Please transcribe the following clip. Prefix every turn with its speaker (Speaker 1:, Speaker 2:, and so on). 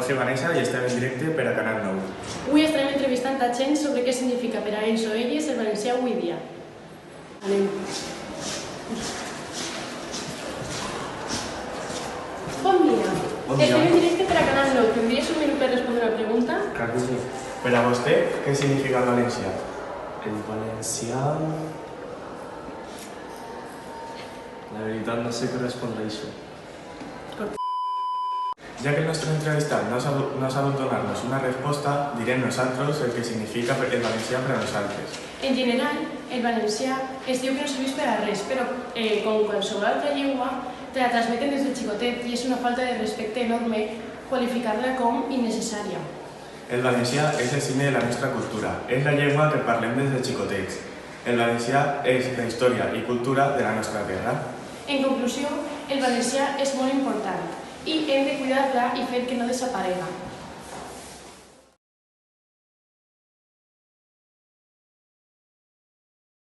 Speaker 1: Jorge Vanessa i estem en directe per a Canal 9.
Speaker 2: Avui estarem entrevistant a gent sobre què significa per a ells o elles el valencià avui dia. Anem. Bon dia. Estem en directe per a Canal 9. Tindries un minut per respondre la pregunta?
Speaker 1: Clar que sí. Per a vostè, què significa el valencià?
Speaker 3: El valencià... La veritat no sé què respondre a això.
Speaker 1: Ja que el nostre entrevistat no ha sabut donar-nos una resposta, direm nosaltres el que significa el valencià per a nosaltres.
Speaker 2: En general, el valencià es diu que no serveix per a res, però com qualsevol altra llengua, te la transmeten des de xicotet i és una falta de respecte enorme qualificar-la com innecessària.
Speaker 1: El valencià és el signe de la nostra cultura, és la llengua que parlem des de xicotets. El valencià és la història i cultura de la nostra terra.
Speaker 2: En conclusió, el valencià és molt important i hem de cuidar-la i fer que no desaparega.